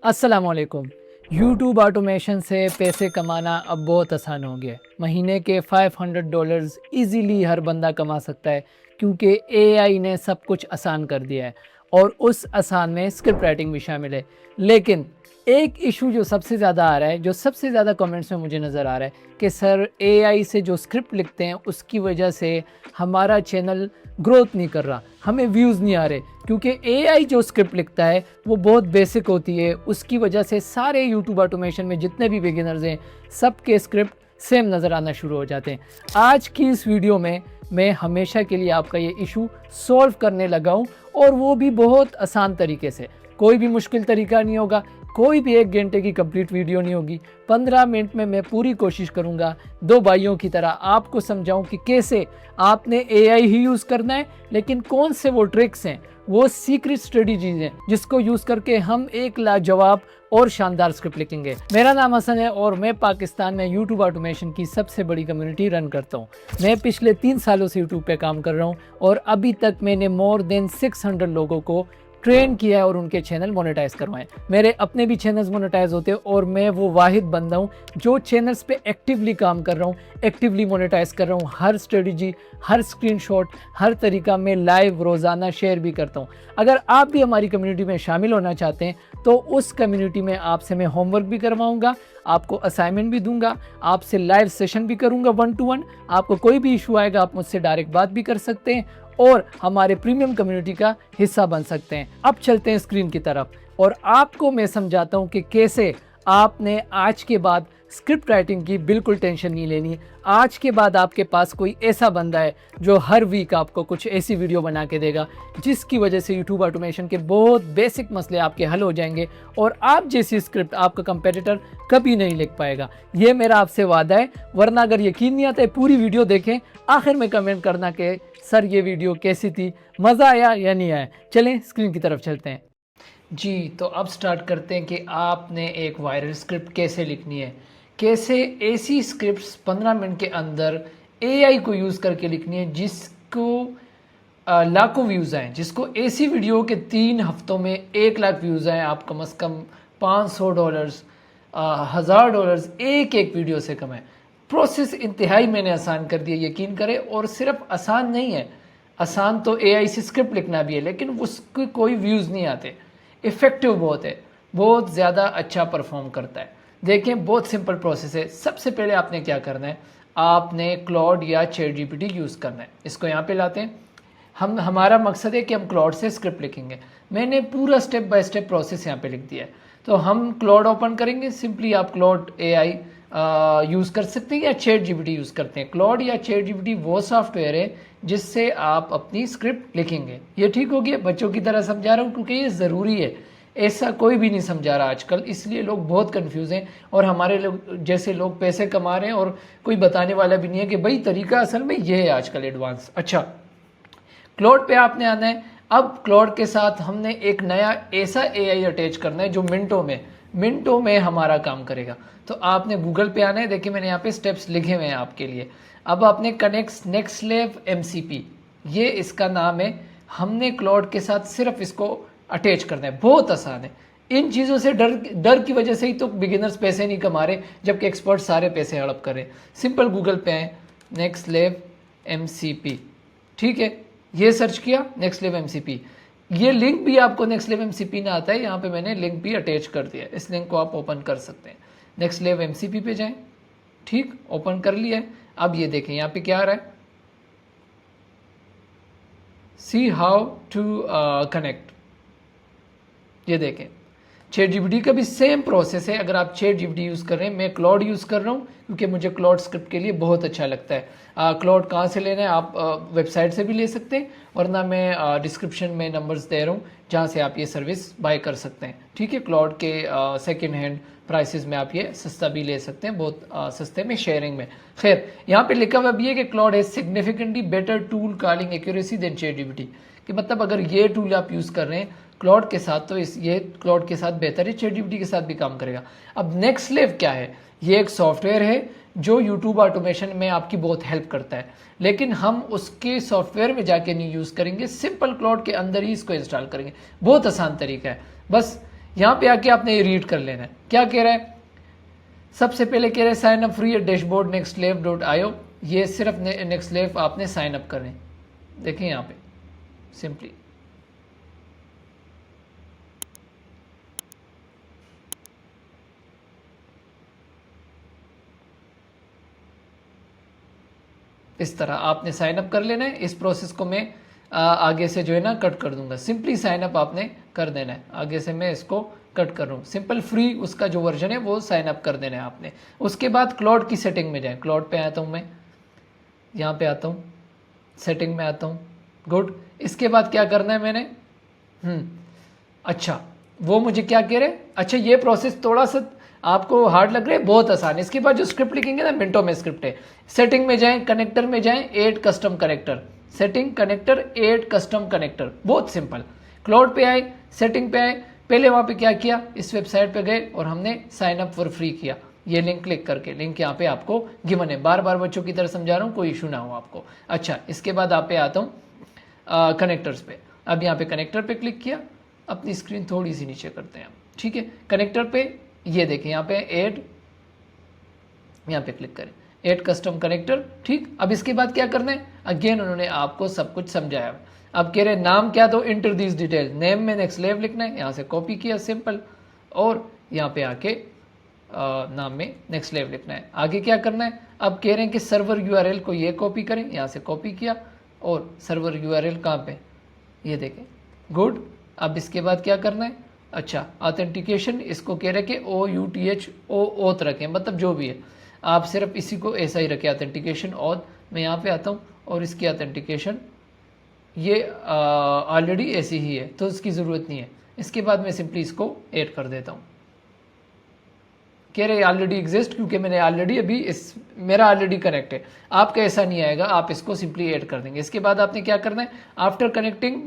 अस्सलामुअलैकुम। YouTube automation से पैसे कमाना अब बहुत आसान हो गया है। महीने के $500 इजीली हर बंदा कमा सकता है क्योंकि एआई ने सब कुछ आसान कर दिया है और उस आसान में स्क्रिप्ट राइटिंग भी शामिल है। लेकिन एक इशू जो सबसे ज़्यादा आ रहा है, जो सबसे ज़्यादा कमेंट्स में मुझे नज़र आ रहा है कि सर एआई से जो स्क्रिप्ट लिखते हैं उसकी वजह से हमारा चैनल ग्रोथ नहीं कर रहा, हमें व्यूज़ नहीं आ रहे क्योंकि एआई जो स्क्रिप्ट लिखता है वो बहुत बेसिक होती है। उसकी वजह से सारे यूट्यूब ऑटोमेशन में जितने भी बिगिनर्स हैं सबके स्क्रिप्ट सेम नज़र आना शुरू हो जाते हैं। आज की इस वीडियो में मैं हमेशा के लिए आपका ये इशू सॉल्व करने लगा हूँ और वो भी बहुत आसान तरीके से। कोई भी मुश्किल तरीका नहीं होगा, कोई भी 1 घंटे की कंप्लीट वीडियो नहीं होगी। 15 मिनट में मैं पूरी कोशिश करूंगा दो भाइयों की तरह आपको समझाऊं कि कैसे आपने एआई ही यूज़ करना है, लेकिन कौन से वो ट्रिक्स हैं, वो सीक्रेट स्ट्रेटजीज हैं जिसको यूज़ करके हम एक लाजवाब और शानदार स्क्रिप्ट लिखेंगे। मेरा नाम हसन है और मैं पाकिस्तान में यूट्यूब ऑटोमेशन की सबसे बड़ी कम्युनिटी रन करता हूँ। मैं पिछले 3 सालों से यूट्यूब पे काम कर रहा हूँ और अभी तक मैंने मोर देन 600 लोगों को ट्रेन किया है और उनके चैनल मोनेटाइज करवाएं। मेरे अपने भी चैनल्स मोनेटाइज होते हैं और मैं वो वाहिद बंदा हूँ जो चैनल्स पे एक्टिवली काम कर रहा हूँ, एक्टिवली मोनेटाइज कर रहा हूँ। हर स्ट्रेटजी, हर स्क्रीनशॉट, हर तरीका मैं लाइव रोज़ाना शेयर भी करता हूँ। अगर आप भी हमारी कम्युनिटी में शामिल होना चाहते हैं तो उस कम्युनिटी में आपसे मैं होमवर्क भी करवाऊँगा, आपको असाइनमेंट भी दूंगा, आपसे लाइव सेशन भी करूँगा 1 to 1। आपको कोई भी इशू आएगा आप मुझसे डायरेक्ट बात भी कर सकते हैं और हमारे प्रीमियम कम्युनिटी का हिस्सा बन सकते हैं। अब चलते हैं स्क्रीन की तरफ और आपको मैं समझाता हूं कि कैसे आपने आज के बाद स्क्रिप्ट राइटिंग की बिल्कुल टेंशन नहीं लेनी। आज के बाद आपके पास कोई ऐसा बंदा है जो हर वीक आपको कुछ ऐसी वीडियो बना के देगा जिसकी वजह से यूट्यूब ऑटोमेशन के बहुत बेसिक मसले आपके हल हो जाएंगे और आप जैसी स्क्रिप्ट आपका कंपेटिटर कभी नहीं लिख पाएगा। ये मेरा आपसे वादा है। वरना अगर यकीन नहीं आता है पूरी वीडियो देखें, आखिर में कमेंट करना कि सर ये वीडियो कैसी थी, मज़ा आया या नहीं आया। चलें स्क्रीन की तरफ चलते हैं जी। तो अब स्टार्ट करते हैं कि आपने एक वायरल स्क्रिप्ट कैसे लिखनी है, कैसे ऐसी स्क्रिप्ट्स 15 मिनट के अंदर एआई को यूज़ करके लिखनी है जिसको लाखों व्यूज़ आएँ, जिसको ऐसी वीडियो के 3 हफ्तों में 1 लाख व्यूज़ आएँ। आप कम से कम $500, $1000 एक एक वीडियो से कमाएं। प्रोसेस इंतहाई मैंने आसान कर दिया, यकीन करें। और सिर्फ आसान नहीं है, आसान तो एआई से स्क्रिप्ट लिखना भी है, लेकिन उसके कोई व्यूज़ नहीं आते। इफ़ेक्टिव बहुत है, बहुत ज़्यादा अच्छा परफॉर्म करता है। देखें, बहुत सिंपल प्रोसेस है। सबसे पहले आपने क्या करना है, आपने क्लॉड या चैट जीपीटी यूज़ करना है। इसको यहाँ पे लाते हैं। हमारा मकसद है कि हम क्लॉड से स्क्रिप्ट लिखेंगे। मैंने पूरा स्टेप बाय स्टेप प्रोसेस यहाँ पे लिख दिया है। तो हम क्लॉड ओपन करेंगे। सिंपली आप क्लॉड एआई यूज़ कर सकते हैं या चैट जीपीटी यूज़ करते हैं। क्लॉड या चैट जीपीटी वो सॉफ्टवेयर है जिससे आप अपनी स्क्रिप्ट लिखेंगे। ये ठीक हो गया, बच्चों की तरह समझा रहा हूँ क्योंकि ये ज़रूरी है। ऐसा कोई भी नहीं समझा रहा आजकल, इसलिए लोग बहुत कंफ्यूज हैं और हमारे लोग जैसे लोग पैसे कमा रहे हैं और कोई बताने वाला भी नहीं है कि भाई तरीका असल में ये है आजकल एडवांस। अच्छा, क्लॉड पे आपने आना है। अब क्लॉड के साथ हमने एक नया ऐसा एआई अटैच करना है जो मिनटों में हमारा काम करेगा। तो आपने गूगल पे आना है। देखिए मैंने यहाँ पे स्टेप्स लिखे हुए हैं आपके लिए। अब आपने कनेक्ट नेक्स्टलेव एमसीपी, ये इसका नाम है। हमने क्लॉड के साथ सिर्फ इसको अटैच करना है, बहुत आसान है। इन चीज़ों से डर की वजह से ही तो बिगिनर्स पैसे नहीं कमा रहे जबकि एक्सपर्ट सारे पैसे हड़प कर रहे। सिंपल गूगल पे आए, नेक्स्टलेव एमसीपी, ठीक है, ये सर्च किया नेक्स्टलेव एमसीपी। ये लिंक भी आपको नेक्स्टलेव एमसीपी ना आता है, यहाँ पे मैंने लिंक भी अटैच कर दिया। इस लिंक को आप ओपन कर सकते हैं। नेक्स्टलेव एमसीपी पे जाएं, ठीक, ओपन कर लिया है। अब ये देखें यहाँ पे क्या आ रहा है, सी हाउ टू कनेक्ट। ये देखें, चैट जीपीटी का भी सेम प्रोसेस है। अगर आप चैट जीपीटी यूज़ कर रहे हैं, मैं क्लॉड यूज़ कर रहा हूँ क्योंकि मुझे क्लॉड स्क्रिप्ट के लिए बहुत अच्छा लगता है। क्लॉड कहाँ से लेना है, आप वेबसाइट से भी ले सकते हैं, वरना मैं डिस्क्रिप्शन में नंबर्स दे रहा हूँ जहाँ से आप ये सर्विस बाय कर सकते हैं। ठीक है, क्लॉड के सेकेंड हैंड प्राइसेस में आप ये सस्ता भी ले सकते हैं, बहुत सस्ते में, शेयरिंग में। खैर, यहाँ पे लिखा हुआ भी है कि क्लॉड है significantly better tool calling accuracy than ChatGPT. कि मतलब अगर ये टूल आप यूज़ कर रहे हैं क्लॉड के साथ तो ये क्लॉड के साथ बेहतर है, चैट जीपीटी के साथ भी काम करेगा। अब नेक्स्टलेव क्या है, ये एक सॉफ्टवेयर है जो यूट्यूब ऑटोमेशन में आपकी बहुत हेल्प करता है, लेकिन हम उसके सॉफ्टवेयर में जाके नहीं यूज़ करेंगे, सिंपल क्लॉड के अंदर ही इसको इंस्टॉल करेंगे। बहुत आसान तरीका है। बस यहाँ पे आके आपने ये रीड कर लेना है। क्या कह रहा है, सबसे पहले कह रहे हैं sign up free dashboard nextslave.io। ये सिर्फ नेक्स्टलेव आपने साइन अप करें। देखें यहाँ पे सिंपली इस तरह आपने साइन अप कर लेना है। इस प्रोसेस को मैं आगे से जो है ना कट कर दूंगा। सिंपली साइन अप आपने कर देना है। आगे से मैं इसको कट कर रहा हूँ। सिंपल फ्री उसका जो वर्जन है वो साइन अप कर देना है आपने। उसके बाद क्लाउड की सेटिंग में जाए। क्लाउड पे आता हूँ मैं, यहाँ पे आता हूँ, सेटिंग में आता हूँ। गुड। इसके बाद क्या करना है मैंने, अच्छा वो मुझे क्या कह रहे हैं, अच्छा ये प्रोसेस थोड़ा सा आपको हार्ड लग रहा है, बहुत आसान है। इसके बाद जो स्क्रिप्ट लिखेंगे ना, मिनटों में स्क्रिप्ट है। सेटिंग में जाएं, कनेक्टर में जाएं, add custom connector, setting connector add custom connector, बहुत सिंपल। क्लाउड पे आए, सेटिंग पे आए, पहले वहां पे क्या किया, इस वेबसाइट पे गए और हमने साइन अप फॉर फ्री किया। ये लिंक क्लिक करके, लिंक यहाँ पे आपको गिवन है, बार बार बच्चों की तरह समझा रहा हूँ, कोई इशू ना हो आपको। अच्छा, इसके बाद आप पे आता हूँ कनेक्टर्स पे। अब यहाँ पे कनेक्टर पे क्लिक किया, अपनी स्क्रीन थोड़ी सी नीचे करते हैं हम, ठीक है। कनेक्टर पे ये देखें, यहाँ पे ऐड, यहाँ पे क्लिक करें, ऐड कस्टम कनेक्टर, ठीक। अब इसके बाद क्या करना है, अगेन उन्होंने आपको सब कुछ समझाया। अब कह रहे नाम क्या, तो इंटर दिस डिटेल, नेम में नेक्स्टलेव लिखना है, यहाँ से कॉपी किया सिंपल, और यहाँ पे आके नाम में नेक्स्टलेव लिखना है। आगे क्या करना है, अब कह रहे हैं कि सर्वर यूआरएल को ये कॉपी करें, यहाँ से कॉपी किया, और सर्वर यूआरएल कहाँ पे, ये देखें। गुड। अब इसके बाद क्या करना है, अच्छा ऑथेंटिकेशन, इसको कह रहे कि OUTH ओथ रखें, मतलब जो भी है आप सिर्फ इसी को ऐसा ही रखें, ऑथेंटिकेशन ओथ। मैं यहाँ पे आता हूँ और इसकी ऑथेंटिकेशन ये ऑलरेडी ऐसी ही है, तो इसकी ज़रूरत नहीं है। इसके बाद मैं सिंपली इसको ऐड कर देता हूँ। कह रहे ऑलरेडी एग्जिस्ट, क्योंकि मैंने ऑलरेडी अभी मेरा ऑलरेडी कनेक्ट है। आपका ऐसा नहीं आएगा, आप इसको सिंपली ऐड कर देंगे। इसके बाद आपने क्या करना है, after connecting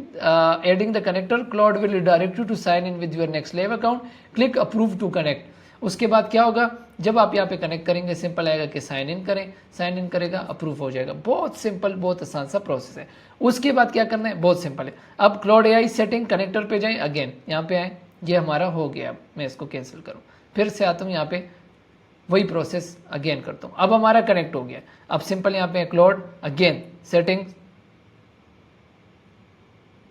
adding the connector, Claude will direct you to sign in with your NextLev account, click approve to connect. उसके बाद क्या होगा, जब आप यहाँ पे कनेक्ट करेंगे, सिंपल आएगा कि साइन इन करें, साइन इन करेगा, अप्रूव हो जाएगा। बहुत सिंपल, बहुत आसान सा प्रोसेस है। उसके बाद क्या करना है, बहुत सिंपल है। अब क्लाउड AI सेटिंग कनेक्टर पे जाएं, अगेन यहाँ पे आए, ये हमारा हो गया। अब मैं इसको कैंसिल करूँ, फिर से आता हूँ यहाँ पे, वही प्रोसेस अगेन करता हूँ। अब हमारा कनेक्ट हो गया। अब सिंपल यहाँ पे क्लाउड, अगेन सेटिंग।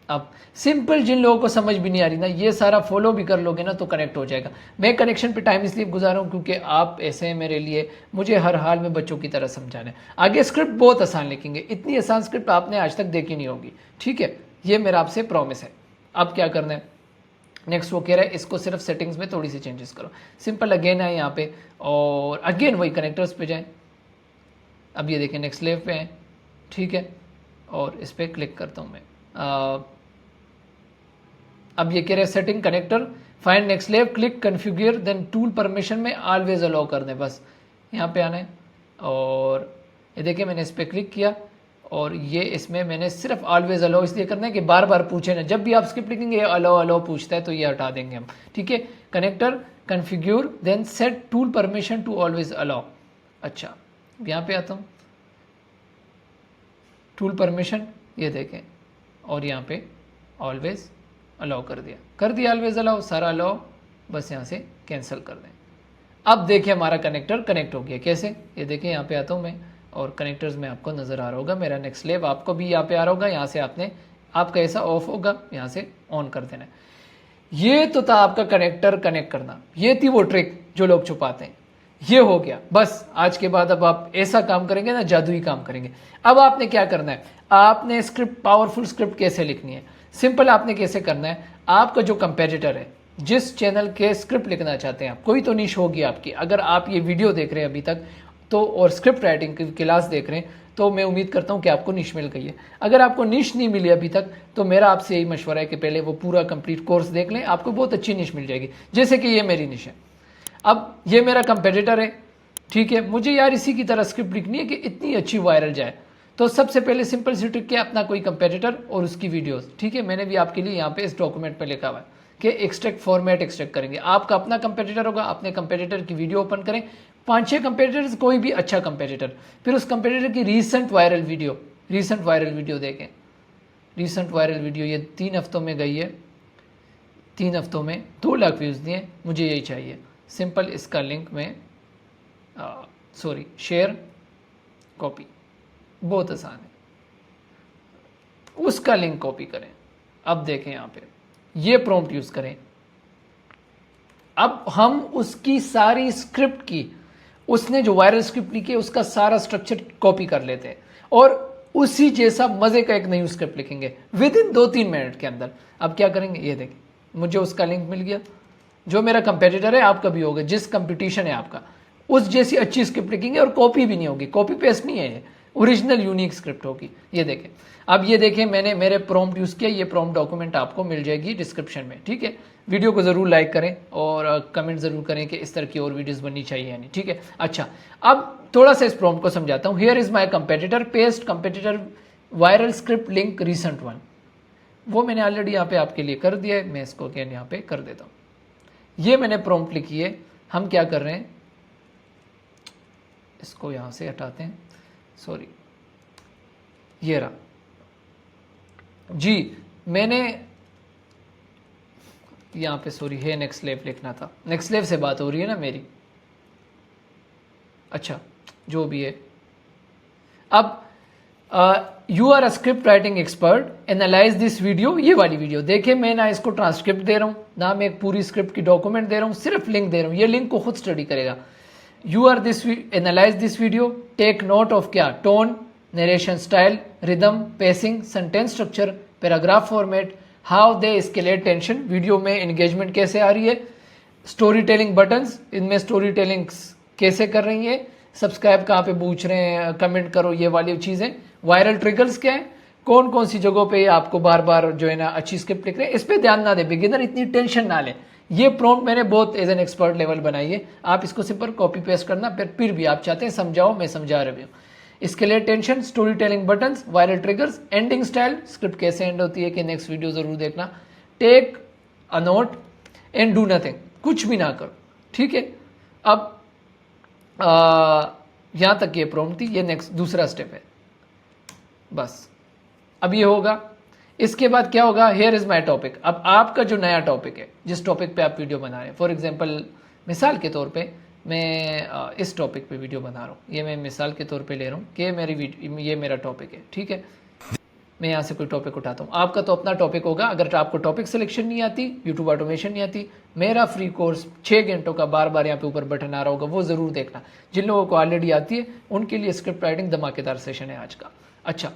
अब सिंपल, जिन लोगों को समझ भी नहीं आ रही ना, ये सारा फॉलो भी कर लोगे ना तो कनेक्ट हो जाएगा। मैं कनेक्शन पे टाइम इसलिए गुजार रहा हूँ क्योंकि आप ऐसे हैं मेरे लिए, मुझे हर हाल में बच्चों की तरह समझाना है। आगे स्क्रिप्ट बहुत आसान लिखेंगे, इतनी आसान स्क्रिप्ट आपने आज तक देखी नहीं होगी, ठीक है। ये मेरा आपसे प्रॉमिस है। अब क्या करना है, नेक्स्ट वो कह रहा है इसको सिर्फ सेटिंग्स में थोड़ी सी चेंजेस करो। सिंपल अगेन आए यहाँ पे और अगेन वही कनेक्टर्स पे जाएं। अब ये देखें नेक्स्टलेव पे आए, ठीक है, और इस पर क्लिक करता हूँ मैं। अब ये कह रहे हैं setting connector, find NextLev, click configure, then tool permission में ऑलवेज अलाउ कर दें, बस यहाँ पे आना है। और ये देखिए मैंने इस पर क्लिक किया और ये इसमें मैंने सिर्फ ऑलवेज अलाउ इसलिए करना है कि बार बार पूछे ना, जब भी आप स्क्रिप्ट लिखेंगे अलाउ अलाउ पूछता है तो ये हटा देंगे हम, ठीक है। Connector configure, then set tool permission to always allow. अच्छा, यहाँ पे आता हूँ, टूल परमिशन, ये देखें, और यहाँ पे ऑलवेज अलाउ कर दिया ऑलवेज अलाउ, सारा अलाउ, बस यहाँ से कैंसिल कर दें। अब देखिए हमारा कनेक्टर कनेक्ट हो गया। कैसे, ये देखिए यहाँ पे आता हूँ मैं, और कनेक्टर्स में आपको नज़र आ रहा होगा मेरा नेक्स्टलेव, आपको भी यहाँ पे आ रहा होगा। यहाँ से आपने, आपका ऐसा ऑफ होगा, यहाँ से ऑन कर देना है। ये तो था आपका कनेक्टर कनेक्ट करना, ये थी वो ट्रिक जो लोग छुपाते हैं। ये हो गया बस। आज के बाद अब आप ऐसा काम करेंगे ना, जादुई काम करेंगे। अब आपने क्या करना है, आपने स्क्रिप्ट, पावरफुल स्क्रिप्ट कैसे लिखनी है, सिंपल आपने कैसे करना है, आपका जो कंपेटिटर है, जिस चैनल के स्क्रिप्ट लिखना चाहते हैं आप, कोई तो निश होगी आपकी। अगर आप ये वीडियो देख रहे हैं अभी तक तो, और स्क्रिप्ट राइटिंग की क्लास देख रहे हैं, तो मैं उम्मीद करता हूं कि आपको निश मिल गई है। अगर आपको निश नहीं मिली अभी तक, तो मेरा आपसे यही मशवरा है कि पहले वो पूरा कंप्लीट कोर्स देख लें, आपको बहुत अच्छी निश मिल जाएगी। जैसे कि ये मेरी निश है, अब ये मेरा कंपेटिटर है, ठीक है। मुझे यार इसी की तरह स्क्रिप्ट लिखनी है कि इतनी अच्छी वायरल जाए, तो सबसे पहले सिंपल सी ट्रिक है, अपना कोई कंपेटिटर और उसकी वीडियोस, ठीक है। मैंने भी आपके लिए यहाँ पे इस डॉक्यूमेंट पे लिखा हुआ है कि एक्सट्रैक्ट फॉर्मेट एक्सट्रैक्ट करेंगे। आपका अपना कंपेटिटर होगा, अपने कंपेटिटर की वीडियो ओपन करें, 5-6 कंपेटिटर्स, कोई भी अच्छा कंपेटिटर, फिर उस कंपेटिटर की रीसेंट वायरल वीडियो देखें। रीसेंट वायरल वीडियो ये 3 हफ्तों में गई है, 3 हफ्तों में 2 लाख व्यूज़ दिए, मुझे यही चाहिए। सिंपल इसका लिंक में शेयर कॉपी, बहुत आसान है। उसका लिंक कॉपी करें। अब देखें यहाँ पे ये प्रॉम्प्ट यूज़ करें। अब हम उसकी सारी स्क्रिप्ट की, उसने जो वायरल स्क्रिप्ट लिखी है उसका सारा स्ट्रक्चर कॉपी कर लेते हैं और उसी जैसा मजे का एक नई स्क्रिप्ट लिखेंगे विद इन 2-3 मिनट के अंदर। अब क्या करेंगे, ये देखें, मुझे उसका लिंक मिल गया। जो मेरा कंपेटिटर है, आपका भी होगा, जिस कंपटीशन है आपका, उस जैसी अच्छी स्क्रिप्ट लिखेंगे और कॉपी भी नहीं होगी, कॉपी पेस्ट नहीं है, ओरिजिनल यूनिक स्क्रिप्ट होगी। ये देखें, अब ये देखें, मैंने मेरे प्रॉम्प्ट यूज़ किया। ये प्रॉम्प्ट डॉक्यूमेंट आपको मिल जाएगी डिस्क्रिप्शन में, ठीक है। वीडियो को ज़रूर लाइक करें और कमेंट ज़रूर करें कि इस तरह की और वीडियोस बननी चाहिए या नहीं, ठीक है। अच्छा, अब थोड़ा सा इस प्रॉम्प्ट को समझाता हूँ। Here is my competitor, paste competitor viral script link recent one. वो मैंने ऑलरेडी यहाँ पे आपके लिए कर दिया है, मैं इसको अगेन यहाँ पे कर देता हूँ। ये मैंने प्रॉम्प्ट लिखी है। हम क्या कर रहे हैं, इसको यहाँ से हटाते हैं, सॉरी, ये रहा जी। मैंने यहाँ पे है नेक्स्ट लेव लिखना था, नेक्स्ट लेव से बात हो रही है ना मेरी। अच्छा, जो भी है। अब you are a script writing expert, analyse this video. ये वाली वीडियो देखिए, मैं ना इसको ट्रांसक्रिप्ट दे रहा हूँ, ना मैं एक पूरी स्क्रिप्ट की डॉक्यूमेंट दे रहा हूँ, सिर्फ लिंक दे रहा हूँ। ये लिंक को खुद स्टडी करेगा। You are this, analyze this video, take note of क्या, tone, narration style, rhythm, pacing, sentence structure, paragraph format, how they escalate tension, video में एंगेजमेंट कैसे आ रही है, स्टोरी टेलिंग बटन्स, इनमें स्टोरी टेलिंग कैसे कर रही है, सब्सक्राइब कहाँ पे पूछ रहे हैं, कमेंट करो, ये वाली चीज़ें। वायरल ट्रिगर्स क्या है, कौन कौन सी जगहों पे आपको बार बार जो है ना अच्छी स्क्रिप्ट लिख रहे हैं, इस पे ध्यान ना दे, बिगिनर इतनी टेंशन ना ले। ये प्रॉम्प्ट मैंने बहुत एज एन एक्सपर्ट लेवल बनाई है। आप इसको सिंपल कॉपी पेस्ट करना, फिर भी आप चाहते हैं समझाओ, मैं समझा रहा हूँ। इसके लिए tension, story telling buttons, viral triggers, ending style, script कैसे एंड होती है कि नेक्स्ट वीडियो जरूर देखना, take a note and do nothing, कुछ भी ना करो, ठीक है। अब यहाँ तक ये प्रॉम्प्ट थी, ये नेक्स्ट दूसरा स्टेप है बस। अब ये होगा, इसके बाद क्या होगा, हेयर इज माई टॉपिक। अब आपका जो नया टॉपिक है, जिस टॉपिक पे आप वीडियो बना रहे हैं, फॉर एग्जांपल मिसाल के तौर पे मैं इस टॉपिक पे वीडियो बना रहा हूँ, ये मैं मिसाल के तौर पे ले रहा हूँ कि ये मेरा टॉपिक है, ठीक है। मैं यहाँ से कोई टॉपिक उठाता हूँ, आपका तो अपना टॉपिक होगा। अगर आपको टॉपिक सिलेक्शन नहीं आती, यूट्यूब ऑटोमेशन नहीं आती, मेरा फ्री कोर्स 6 घंटों का बार बार यहाँ पे ऊपर बटन आ रहा होगा, वो ज़रूर देखना। जिन लोगों को ऑलरेडी आती है उनके लिए स्क्रिप्ट राइटिंग धमाकेदार सेशन है आज का। अच्छा,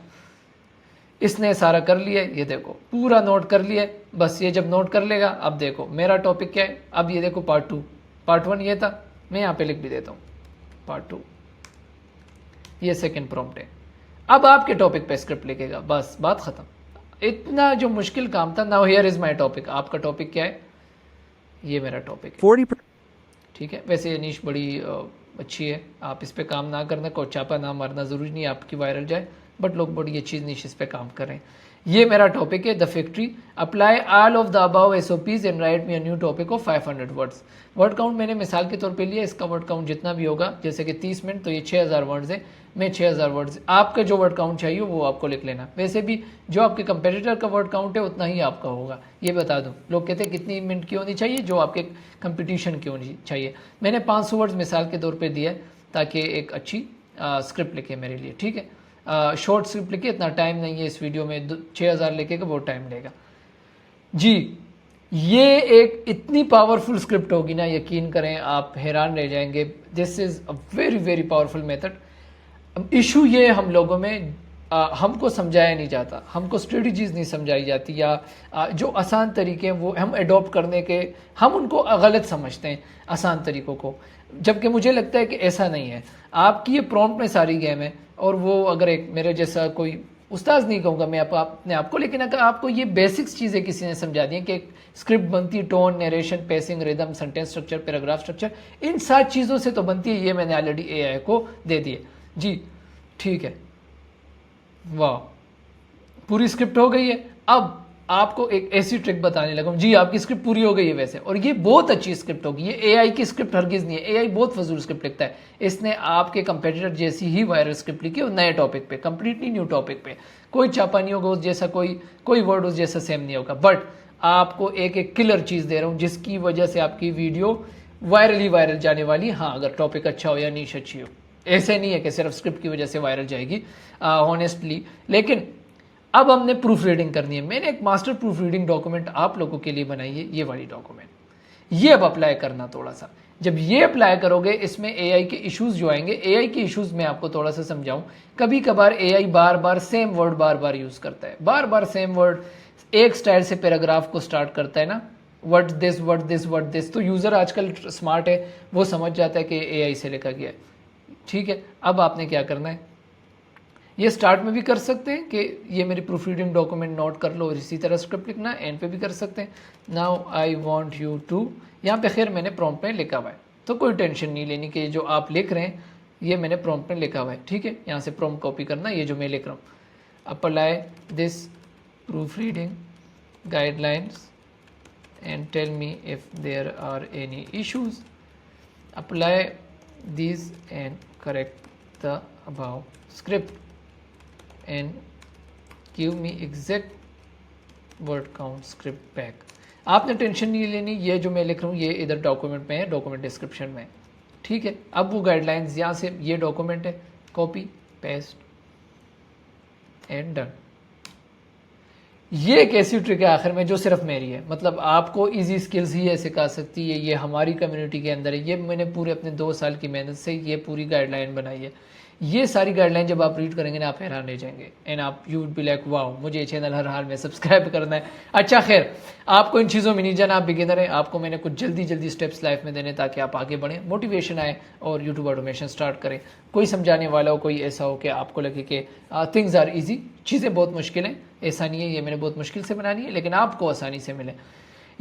इसने सारा कर लिया, ये देखो पूरा नोट कर लिया। बस ये जब नोट कर लेगा, अब देखो मेरा टॉपिक क्या है। अब ये देखो पार्ट 2, पार्ट 1 ये था, मैं यहाँ पे लिख भी देता हूँ पार्ट 2, ये सेकंड प्रॉम्प्ट है। अब आपके टॉपिक पे स्क्रिप्ट लिखेगा, बस बात खत्म। इतना जो मुश्किल काम था। Now here is my topic. आपका टॉपिक क्या है, ये मेरा टॉपिक है, 40%, ठीक है। वैसे ये नीश बड़ी अच्छी है, आप इस पे काम ना करना, को चापा ना मारना, जरूरी नहीं आपकी वायरल जाए, बट लोग बड़ी अच्छी नीश इस पे काम कर रहे हैं। ये मेरा टॉपिक है, the factory. Apply all of the above SOPs and right me a new topic of 500 words. Word count मैंने मिसाल के तौर पे लिया, इसका वर्ड काउंट जितना भी होगा, जैसे कि 30 मिनट तो ये 6000 वर्ड्स है, मैं 6000 वर्ड्स, आपका जो वर्ड काउंट चाहिए वो आपको लिख लेना। वैसे भी जो आपके कंपेटिटर का वर्ड काउंट है उतना ही आपका होगा, ये बता दूं। लोग कहते हैं कितनी मिनट की होनी चाहिए, जो आपके कंपटीशन की होनी चाहिए। मैंने 500 वर्ड्स मिसाल के तौर पर दिया है ताकि एक अच्छी स्क्रिप्ट लिखे मेरे लिए, ठीक है। शॉर्ट स्क्रिप्ट लिखे, इतना टाइम नहीं है इस वीडियो में, 6000 लिखेगा बहुत टाइम लेगा जी। ये एक इतनी पावरफुल स्क्रिप्ट होगी ना, यकीन करें आप हैरान रह जाएंगे। This is a very very powerful method. Issue ये हम लोगों में हमको समझाया नहीं जाता, हमको स्ट्रेटजीज नहीं समझाई जाती, या जो आसान तरीके हैं वो हम एडॉप्ट करने के, हम उनको गलत समझते हैं आसान तरीक़ों को, जबकि मुझे लगता है कि ऐसा नहीं है। आपकी ये प्रॉम्प्ट में सारी गेम है, और वो अगर एक मेरे जैसा कोई उस्ताद नहीं कहूँगा मैं अपने आपको, लेकिन अगर आपको ये बेसिक्स चीज़ें किसी ने समझा दी कि स्क्रिप्ट बनती, tone, narration, pacing, rhythm, sentence structure, paragraph structure, इन 7 चीज़ों से तो बनती है। ये मैंने ऑलरेडी एआई को दे दिए जी, ठीक है। वाह, पूरी स्क्रिप्ट हो गई है। अब आपको एक ऐसी ट्रिक बताने लगा हूं जी, आपकी स्क्रिप्ट पूरी हो गई है वैसे, और ये बहुत अच्छी स्क्रिप्ट होगी। ये एआई की स्क्रिप्ट हरगिज नहीं है, एआई बहुत फजूल स्क्रिप्ट लिखता है। इसने आपके कंपेटिटर जैसी ही वायरल स्क्रिप्ट लिखी और नए टॉपिक पे, कंप्लीटली न्यू टॉपिक पे, कोई चापा नहीं होगा उस जैसा, कोई वर्ड उस जैसा सेम नहीं होगा। बट आपको एक एक किलर चीज़ दे रहा हूँ जिसकी वजह से आपकी वीडियो वायरल जाने वाली। हाँ, अगर टॉपिक अच्छा हो या नीश अच्छी हो, ऐसे नहीं है कि सिर्फ स्क्रिप्ट की वजह से वायरल जाएगी ऑनेस्टली। लेकिन अब हमने प्रूफ रीडिंग करनी है। मैंने एक मास्टर प्रूफ रीडिंग डॉक्यूमेंट आप लोगों के लिए बनाई है, ये वाली डॉक्यूमेंट। ये अब अप्लाई करना थोड़ा सा। जब ये अप्लाई करोगे, इसमें एआई के इश्यूज जो आएंगे, एआई के इश्यूज में आपको थोड़ा सा समझाऊं। कभी कभार एआई बार बार सेम वर्ड बार बार यूज करता है, बार बार सेम वर्ड एक स्टाइल से पैराग्राफ को स्टार्ट करता है ना, what this what this what this. तो यूजर आजकल स्मार्ट है, वो समझ जाता है कि एआई से लिखा गया है। ठीक है, अब आपने क्या करना है, ये स्टार्ट में भी कर सकते हैं कि ये मेरी प्रूफ रीडिंग डॉक्यूमेंट नोट कर लो और इसी तरह स्क्रिप्ट लिखना है। एंड पे भी कर सकते हैं, now I want you to, यहाँ पे खैर मैंने प्रॉम्प्ट में लिखा हुआ है तो कोई टेंशन नहीं लेनी कि जो आप लिख रहे हैं ये मैंने प्रॉम्प्ट में लिखा हुआ है। ठीक है, यहाँ से प्रॉम्प्ट कॉपी करना, ये जो मैं लिख रहा हूँ, apply this proofreading guidelines and tell me if there are any issues, apply this and correct the above script and give me exact word count script back। आपने टेंशन नहीं लेनी, ये जो मैं लिख रहा हूँ ये इधर डॉक्यूमेंट में है, डॉक्यूमेंट डिस्क्रिप्शन में। ठीक है, अब वो गाइडलाइंस यहाँ से, ये डॉक्यूमेंट है, कॉपी पेस्ट एंड डन। ये एक ऐसी ट्रिक है आखिर में जो सिर्फ मेरी है, मतलब आपको इजी स्किल्स ही ये सिखा सकती है, ये हमारी कम्युनिटी के अंदर है। ये मैंने पूरे अपने 2 साल की मेहनत से ये पूरी गाइडलाइन बनाई है। ये सारी गाइडलाइन जब आप रीड करेंगे ना, आप हैरान रह जाएंगे एंड आप you would be like wow, मुझे ये चैनल हर हाल में सब्सक्राइब करना है। अच्छा खैर, आपको इन चीज़ों में नहीं जाना, आप बिगिनर हैं, आपको मैंने कुछ जल्दी स्टेप्स लाइफ में देने ताकि आप आगे बढ़ें, मोटिवेशन आए और यूट्यूब ऑटोमेशन स्टार्ट करें। कोई समझाने वाला हो, कोई ऐसा हो कि आपको लगे कि थिंग्स आर ईजी, चीज़ें बहुत मुश्किल हैं, ऐसा नहीं है ये मैंने बहुत मुश्किल से बनानी है लेकिन आपको आसानी से मिले।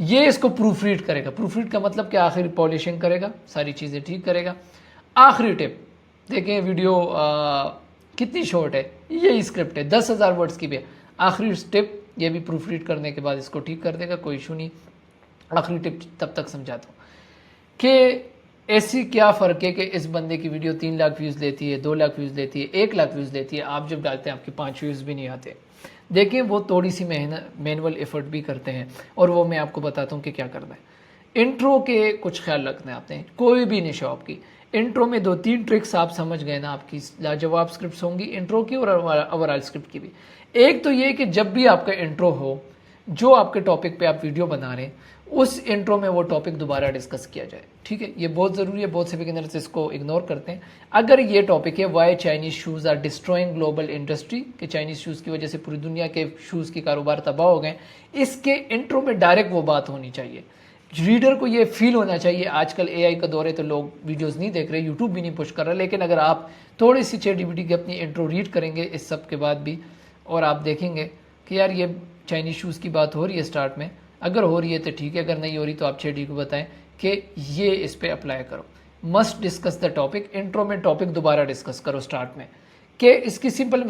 ये इसको प्रूफ रीड करेगा। प्रूफ रीड का मतलब कि आखिर पॉलिशिंग करेगा, सारी चीज़ें ठीक करेगा। आखिरी टिप देखें, वीडियो कितनी शॉर्ट है, यही स्क्रिप्ट है 10,000 वर्ड्स की भी। आखिरी टिप, ये भी प्रूफ रीड करने के बाद इसको ठीक कर देगा, कोई इशू नहीं। आखिरी टिप तब तक समझाता हूँ कि ऐसी क्या फ़र्क है कि इस बंदे की वीडियो 3 लाख व्यूज़ लेती है, 2 लाख व्यूज़ लेती है, 1 लाख व्यूज़ लेती है, आप जब डालते हैं आपके 5 व्यूज़ भी नहीं आते। देखिए, वो थोड़ी सी मैनुअल एफर्ट भी करते हैं और वो मैं आपको बताता हूँ कि क्या करना है। इंट्रो के कुछ ख्याल रखना है आपने, कोई भी निशा आपकी। इंट्रो में 2-3 ट्रिक्स आप समझ गए ना, आपकी लाजवाब स्क्रिप्ट्स होंगी इंट्रो की और ओवरऑल स्क्रिप्ट की भी। एक तो ये कि जब भी आपका इंट्रो हो, जो आपके टॉपिक पे आप वीडियो बना रहे हैं, उस इंट्रो में वो टॉपिक दोबारा डिस्कस किया जाए। ठीक है, ये बहुत ज़रूरी है, बहुत से बिगिनर्स इसको इग्नोर करते हैं। अगर ये टॉपिक है why Chinese shoes are destroying global industry, कि चाइनीज़ शूज़ की वजह से पूरी दुनिया के शूज़ के कारोबार तबाह हो गए, इसके इंट्रो में डायरेक्ट वो बात होनी चाहिए। रीडर को ये फील होना चाहिए। आजकल एआई का दौर है तो लोग वीडियोस नहीं देख रहे, यूट्यूब भी नहीं पुश कर रहा, लेकिन अगर आप थोड़ी सी ChatGPT की अपनी इंट्रो रीड करेंगे इस सब के बाद भी, और आप देखेंगे कि यार ये चाइनीज़ शूज़ की बात हो रही है स्टार्ट में, अगर हो रही है तो ठीक है, अगर नहीं हो रही तो आप ChatGPT को बताएं कि ये इस पर अप्लाई करो। Must discuss the topic, intro में टॉपिक दोबारा डिस्कस करो स्टार्ट में। कि इसकी सिंपल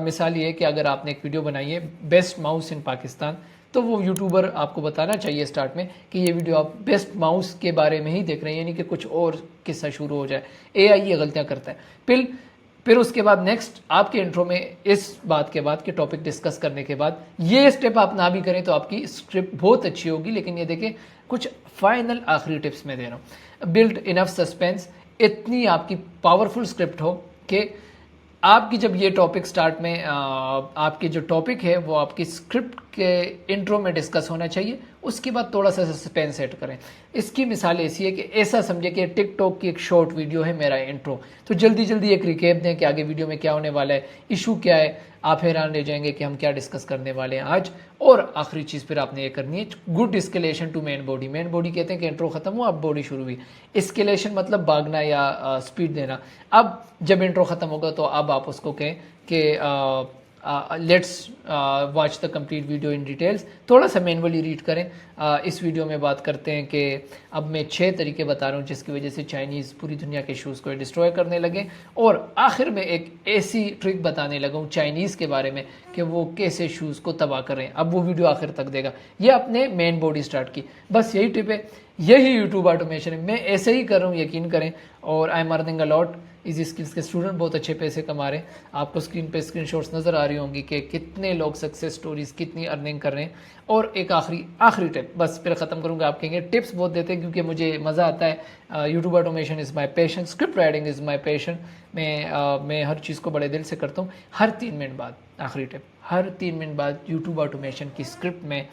मिसाल ये है कि अगर आपने एक वीडियो बनाई है बेस्ट माउस इन पाकिस्तान, तो वो यूट्यूबर आपको बताना चाहिए स्टार्ट में कि ये वीडियो आप बेस्ट माउस के बारे में ही देख रहे हैं, यानी कि कुछ और किस्सा शुरू हो जाए। एआई ये गलतियां करता है। फिर उसके बाद नेक्स्ट आपके इंट्रो में इस बात के बाद कि टॉपिक डिस्कस करने के बाद ये स्टेप आप ना भी करें तो आपकी स्क्रिप्ट बहुत अच्छी होगी। लेकिन ये देखें, कुछ फाइनल आखिरी टिप्स मैं दे रहा हूँ। बिल्ड इनफ सस्पेंस, इतनी आपकी पावरफुल स्क्रिप्ट हो कि आपकी जब ये टॉपिक स्टार्ट में आपकी जो टॉपिक है वो आपकी स्क्रिप्ट के इंट्रो में डिस्कस होना चाहिए, उसके बाद थोड़ा सा सस्पेंस सेट करें। इसकी मिसाल ऐसी है कि ऐसा समझे कि टिकटॉक की एक शॉर्ट वीडियो है मेरा इंट्रो, तो जल्दी एक रिकेप दें कि आगे वीडियो में क्या होने वाला है, इशू क्या है, आप हैरान रह जाएंगे कि हम क्या डिस्कस करने वाले हैं आज। और आखिरी चीज़ फिर आपने ये करनी है, good escalation to main body. Main body कहते हैं कि इंट्रो खत्म हुआ अब बॉडी शुरू हुई, एस्केलेशन मतलब भागना या स्पीड देना। अब जब इंट्रो खत्म होगा तो अब आप उसको कहें कि let's watch the complete video in details, थोड़ा सा मैनुअली रीड करें। इस वीडियो में बात करते हैं कि अब मैं 6 तरीके बता रहा हूँ जिसकी वजह से चाइनीज़ पूरी दुनिया के शूज़ को डिस्ट्रॉय करने लगे, और आखिर में एक ऐसी ट्रिक बताने लगा हूँ चाइनीज़ के बारे में कि वो कैसे शूज़ को तबाह करें। अब वो वीडियो आखिर तक देगा। ये अपने मेन बॉडी स्टार्ट की, बस यही टिप है, यही यूट्यूब ऑटोमेशन है। मैं ऐसे ही कर रहा हूँ, यकीन करें, और I am earning a lot. Easy skills के स्टूडेंट बहुत अच्छे पैसे कमा रहे हैं। आपको स्क्रीन पे स्क्रीनशॉट्स नज़र आ रही होंगी कि कितने लोग सक्सेस स्टोरीज, कितनी अर्निंग कर रहे हैं। और एक आखिरी टिप, बस फिर ख़त्म करूँगा। आप कहेंगे टिप्स बहुत देते हैं क्योंकि मुझे मज़ा आता है। YouTube automation is my passion, script writing is my passion. मैं हर चीज़ को बड़े दिल से करता हूँ। हर 3 मिनट बाद, आखिरी टिप, हर 3 मिनट बाद यूट्यूब ऑटोमेशन की स्क्रिप्ट में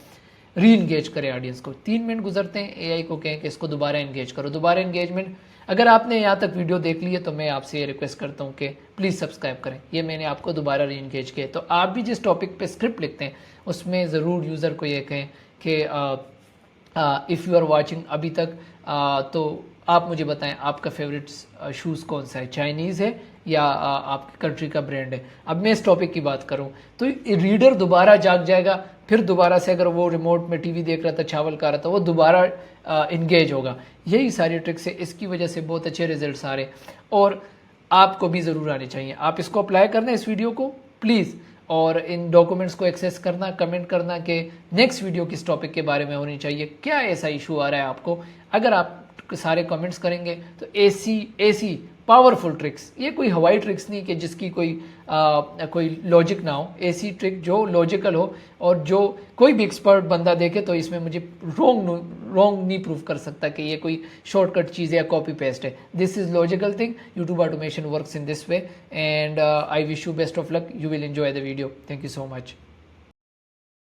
री इंगेज करें ऑडियंस को। 3 मिनट गुजरते हैं, एआई को कहें कि इसको दोबारा इंगेज करो। दोबारा इंगेजमेंट, अगर आपने यहाँ तक वीडियो देख ली है तो मैं आपसे ये रिक्वेस्ट करता हूँ कि प्लीज़ सब्सक्राइब करें। ये मैंने आपको दोबारा री इंगेज किया। तो आप भी जिस टॉपिक पे स्क्रिप्ट लिखते हैं उसमें ज़रूर यूज़र को ये कहें कि इफ़ यू आर वाचिंग अभी तक, तो आप मुझे बताएं आपका फेवरेट शूज़ कौन सा है, चाइनीज़ है या आपकी कंट्री का ब्रांड है। अब मैं इस टॉपिक की बात करूं तो रीडर दोबारा जाग जाएगा, फिर दोबारा से अगर वो रिमोट में टीवी देख रहा था, चावल खा रहा था, वो दोबारा इंगेज होगा। यही सारी ट्रिक्स है, इसकी वजह से बहुत अच्छे रिजल्ट्स आ रहे हैं और आपको भी ज़रूर आने चाहिए। आप इसको अप्लाई करना इस वीडियो को प्लीज़, और इन डॉक्यूमेंट्स को एक्सेस करना, कमेंट करना कि नेक्स्ट वीडियो किस टॉपिक के बारे में होनी चाहिए, क्या ऐसा इशू आ रहा है आपको। अगर आप सारे कमेंट्स करेंगे तो ऐसी पावरफुल ट्रिक्स, ये कोई हवाई ट्रिक्स नहीं कि जिसकी कोई लॉजिक ना हो, ऐसी ट्रिक जो लॉजिकल हो और जो कोई भी एक्सपर्ट बंदा देखे तो इसमें मुझे रॉन्ग नहीं प्रूव कर सकता कि ये कोई शॉर्टकट चीज़ है या कॉपी पेस्ट है। This is logical thing. YouTube automation works in this way and I wish you best of luck. You will enjoy the video. Thank you so much.